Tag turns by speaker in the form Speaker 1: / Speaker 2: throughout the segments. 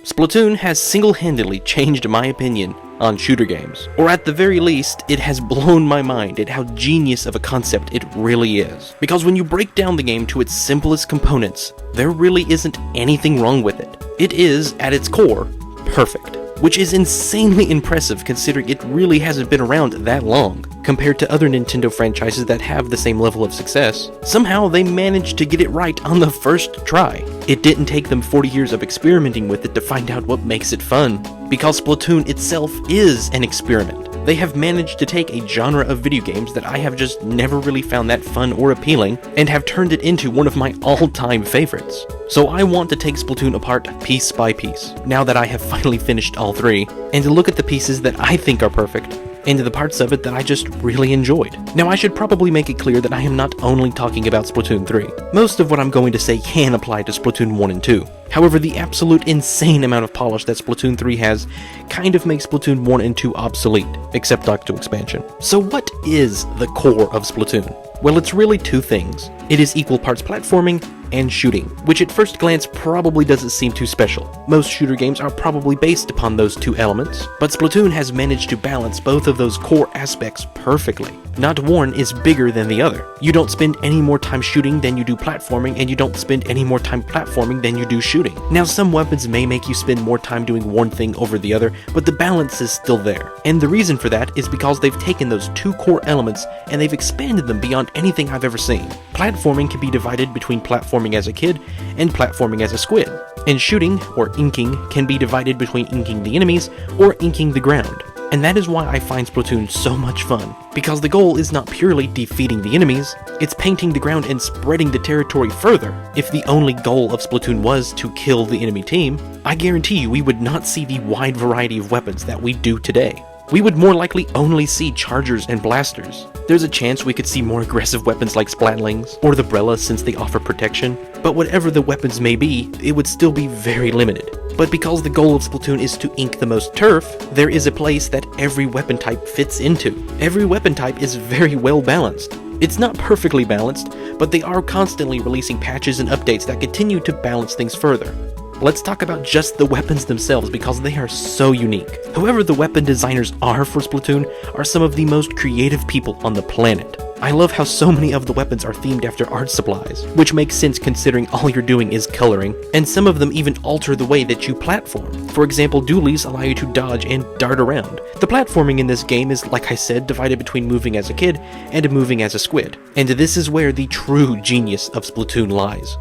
Speaker 1: Splatoon has single-handedly changed my opinion on shooter games, or at the very least, it has blown my mind at how genius of a concept it really is. Because when you break down the game to its simplest components, there really isn't anything wrong with it. It is, at its core, perfect. Which is insanely impressive considering it really hasn't been around that long, compared to other Nintendo franchises that have the same level of success. Somehow they managed to get it right on the first try. It didn't take them 40 years of experimenting with it to find out what makes it fun, because Splatoon itself is an experiment. They have managed to take a genre of video games that I have just never really found that fun or appealing, and have turned it into one of my all-time favorites. So I want to take Splatoon apart piece by piece, now that I have finally finished all three, and to look at the pieces that I think are perfect, and the parts of it that I just really enjoyed. Now I should probably make it clear that I am not only talking about Splatoon 3. Most of what I'm going to say can apply to Splatoon 1 and 2. However, the absolute insane amount of polish that Splatoon 3 has kind of makes Splatoon 1 and 2 obsolete, except Octo Expansion. So what is the core of Splatoon? Well, it's really two things. It is equal parts platforming and shooting, which at first glance probably doesn't seem too special. Most shooter games are probably based upon those two elements, but Splatoon has managed to balance both of those core aspects perfectly. Not one is bigger than the other. You don't spend any more time shooting than you do platforming, and you don't spend any more time platforming than you do shooting. Now, some weapons may make you spend more time doing one thing over the other, but the balance is still there. And the reason for that is because they've taken those two core elements and they've expanded them beyond anything I've ever seen. Platforming can be divided between platforming as a kid and platforming as a squid. And shooting, or inking, can be divided between inking the enemies or inking the ground. And that is why I find Splatoon so much fun, because the goal is not purely defeating the enemies, it's painting the ground and spreading the territory further. If the only goal of Splatoon was to kill the enemy team, I guarantee you we would not see the wide variety of weapons that we do today. We would more likely only see chargers and blasters. There's a chance we could see more aggressive weapons like splatlings, or the Brella since they offer protection, but whatever the weapons may be, it would still be very limited. But because the goal of Splatoon is to ink the most turf, there is a place that every weapon type fits into. Every weapon type is very well balanced. It's not perfectly balanced, but they are constantly releasing patches and updates that continue to balance things further. Let's talk about just the weapons themselves because they are so unique. Whoever the weapon designers are for Splatoon are some of the most creative people on the planet. I love how so many of the weapons are themed after art supplies, which makes sense considering all you're doing is coloring, and some of them even alter the way that you platform. For example, dualies allow you to dodge and dart around. The platforming in this game is, like I said, divided between moving as a kid and moving as a squid, and this is where the true genius of Splatoon lies.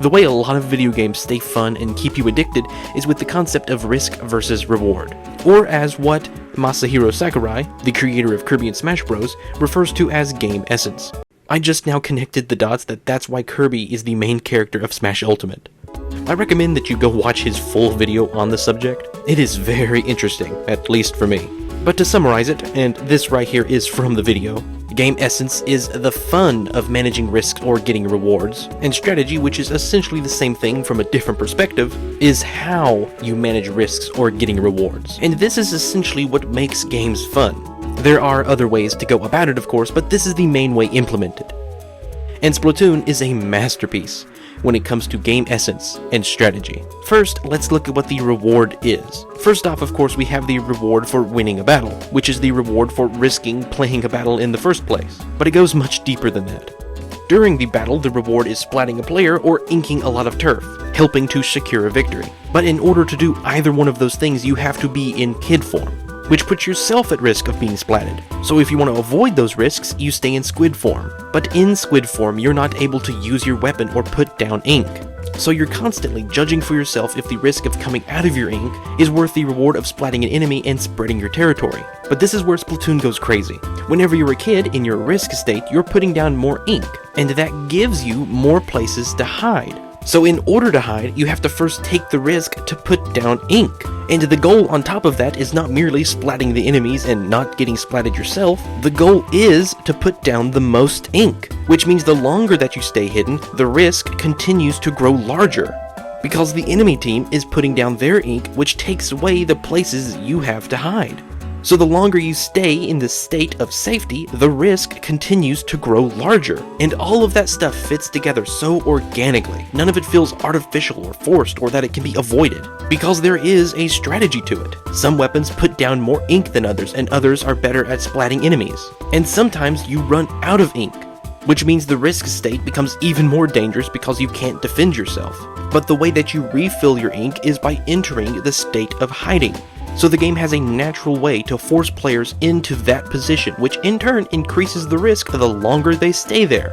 Speaker 1: The way a lot of video games stay fun and keep you addicted is with the concept of risk versus reward, or as what Masahiro Sakurai, the creator of Kirby and Smash Bros., refers to as game essence. I just now connected the dots that's why Kirby is the main character of Smash Ultimate. I recommend that you go watch his full video on the subject. It is very interesting, at least for me. But to summarize it, and this right here is from the video, game essence is the fun of managing risks or getting rewards, and strategy, which is essentially the same thing from a different perspective, is how you manage risks or getting rewards. And this is essentially what makes games fun. There are other ways to go about it, of course, but this is the main way implemented. And Splatoon is a masterpiece when it comes to game essence and strategy. First, let's look at what the reward is. First off, of course, we have the reward for winning a battle, which is the reward for risking playing a battle in the first place. But it goes much deeper than that. During the battle, the reward is splatting a player or inking a lot of turf, helping to secure a victory. But in order to do either one of those things, you have to be in kid form, which puts yourself at risk of being splatted. So if you want to avoid those risks, you stay in squid form. But in squid form, you're not able to use your weapon or put down ink. So you're constantly judging for yourself if the risk of coming out of your ink is worth the reward of splatting an enemy and spreading your territory. But this is where Splatoon goes crazy. Whenever you're a kid in your risk state, you're putting down more ink, and that gives you more places to hide. So in order to hide, you have to first take the risk to put down ink. And the goal on top of that is not merely splatting the enemies and not getting splatted yourself. The goal is to put down the most ink, which means the longer that you stay hidden, the risk continues to grow larger, because the enemy team is putting down their ink, which takes away the places you have to hide. So the longer you stay in this state of safety, the risk continues to grow larger. And all of that stuff fits together so organically. None of it feels artificial or forced or that it can be avoided, because there is a strategy to it. Some weapons put down more ink than others, and others are better at splatting enemies. And sometimes you run out of ink, which means the risk state becomes even more dangerous because you can't defend yourself. But the way that you refill your ink is by entering the state of hiding. So the game has a natural way to force players into that position, which in turn increases the risk the longer they stay there.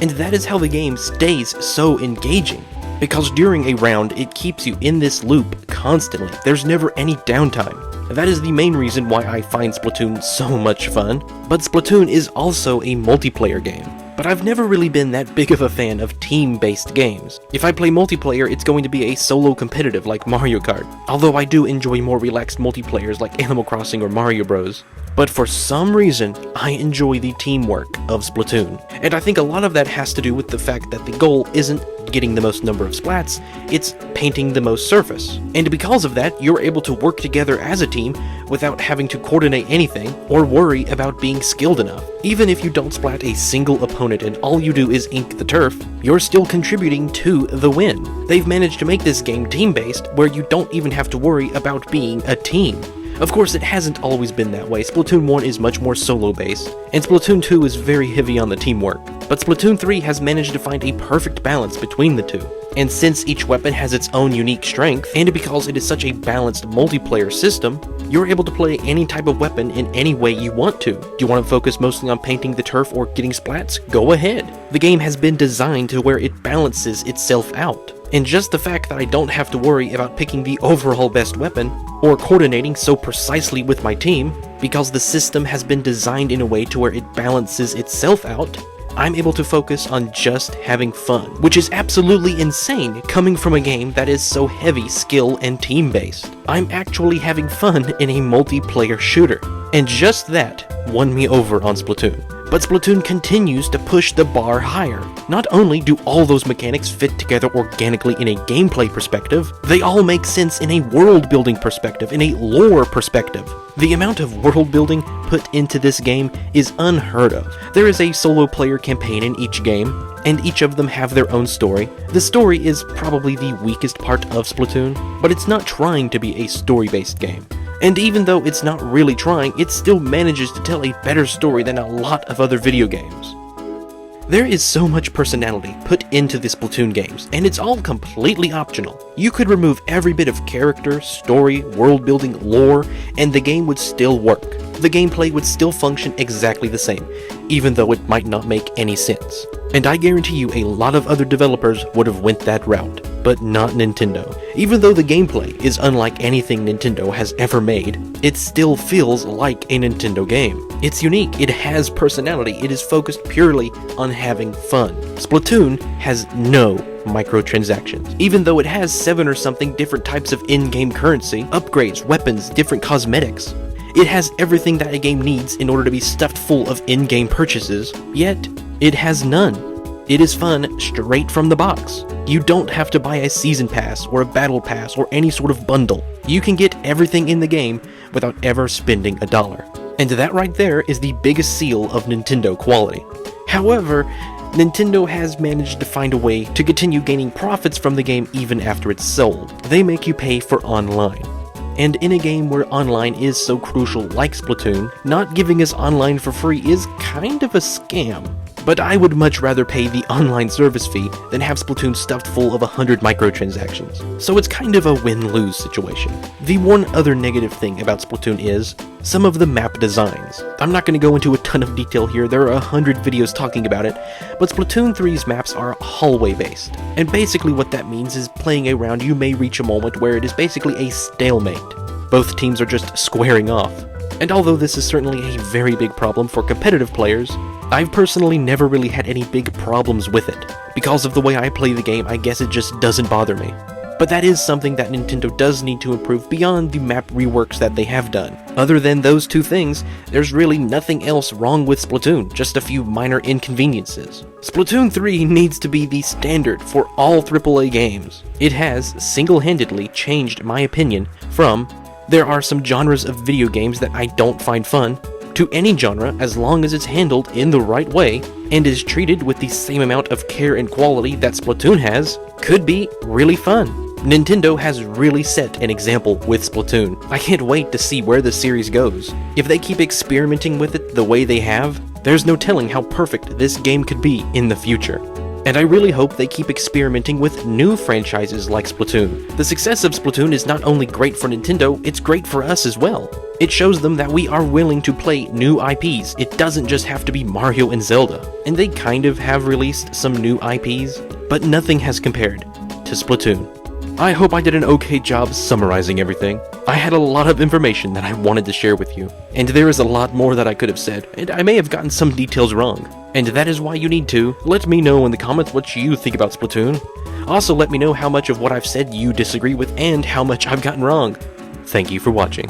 Speaker 1: And that is how the game stays so engaging, because during a round it keeps you in this loop constantly. There's never any downtime. That is the main reason why I find Splatoon so much fun. But Splatoon is also a multiplayer game. But I've never really been that big of a fan of team-based games. If I play multiplayer, it's going to be a solo competitive like Mario Kart, although I do enjoy more relaxed multiplayers like Animal Crossing or Mario Bros. But for some reason, I enjoy the teamwork of Splatoon. And I think a lot of that has to do with the fact that the goal isn't getting the most number of splats, it's painting the most surface. And because of that, you're able to work together as a team without having to coordinate anything or worry about being skilled enough. Even if you don't splat a single opponent and all you do is ink the turf, you're still contributing to the win. They've managed to make this game team-based, where you don't even have to worry about being a team. Of course, it hasn't always been that way. Splatoon 1 is much more solo-based, and Splatoon 2 is very heavy on the teamwork. But Splatoon 3 has managed to find a perfect balance between the two. And since each weapon has its own unique strength, and because it is such a balanced multiplayer system, you're able to play any type of weapon in any way you want to. Do you want to focus mostly on painting the turf or getting splats? Go ahead. The game has been designed to where it balances itself out. And just the fact that I don't have to worry about picking the overall best weapon, or coordinating so precisely with my team, because the system has been designed in a way to where it balances itself out, I'm able to focus on just having fun, which is absolutely insane coming from a game that is so heavy skill and team-based. I'm actually having fun in a multiplayer shooter, and just that won me over on Splatoon. But Splatoon continues to push the bar higher. Not only do all those mechanics fit together organically in a gameplay perspective, they all make sense in a world-building perspective, in a lore perspective. The amount of world building put into this game is unheard of. There is a solo player campaign in each game, and each of them have their own story. The story is probably the weakest part of Splatoon, but it's not trying to be a story-based game. And even though it's not really trying, it still manages to tell a better story than a lot of other video games. There is so much personality put into the Splatoon games, and it's all completely optional. You could remove every bit of character, story, world building, lore, and the game would still work. The gameplay would still function exactly the same, even though it might not make any sense. And I guarantee you a lot of other developers would have went that route, but not Nintendo. Even though the gameplay is unlike anything Nintendo has ever made, it still feels like a Nintendo game. It's unique, it has personality, it is focused purely on having fun. Splatoon has no microtransactions. Even though it has 7 or something different types of in-game currency, upgrades, weapons, different cosmetics, it has everything that a game needs in order to be stuffed full of in-game purchases, yet it has none. It is fun straight from the box. You don't have to buy a season pass or a battle pass or any sort of bundle. You can get everything in the game without ever spending a dollar. And that right there is the biggest seal of Nintendo quality. However, Nintendo has managed to find a way to continue gaining profits from the game even after it's sold. They make you pay for online. And in a game where online is so crucial like Splatoon, not giving us online for free is kind of a scam. But I would much rather pay the online service fee than have Splatoon stuffed full of 100 microtransactions. So it's kind of a win-lose situation. The one other negative thing about Splatoon is some of the map designs. I'm not going to go into a ton of detail here, there are 100 videos talking about it, but Splatoon 3's maps are hallway-based. And basically what that means is playing a round you may reach a moment where it is basically a stalemate. Both teams are just squaring off. And although this is certainly a very big problem for competitive players, I've personally never really had any big problems with it. Because of the way I play the game, I guess it just doesn't bother me. But that is something that Nintendo does need to improve beyond the map reworks that they have done. Other than those two things, there's really nothing else wrong with Splatoon, just a few minor inconveniences. Splatoon 3 needs to be the standard for all AAA games. It has single-handedly changed my opinion from There are some genres of video games that I don't find fun. To any genre, as long as it's handled in the right way, and is treated with the same amount of care and quality that Splatoon has, could be really fun. Nintendo has really set an example with Splatoon. I can't wait to see where the series goes. If they keep experimenting with it the way they have, there's no telling how perfect this game could be in the future. And I really hope they keep experimenting with new franchises like Splatoon. The success of Splatoon is not only great for Nintendo, it's great for us as well. It shows them that we are willing to play new IPs. It doesn't just have to be Mario and Zelda. And they kind of have released some new IPs, but nothing has compared to Splatoon. I hope I did an okay job summarizing everything. I had a lot of information that I wanted to share with you, and there is a lot more that I could have said, and I may have gotten some details wrong. And that is why you need to let me know in the comments what you think about Splatoon. Also let me know how much of what I've said you disagree with and how much I've gotten wrong. Thank you for watching.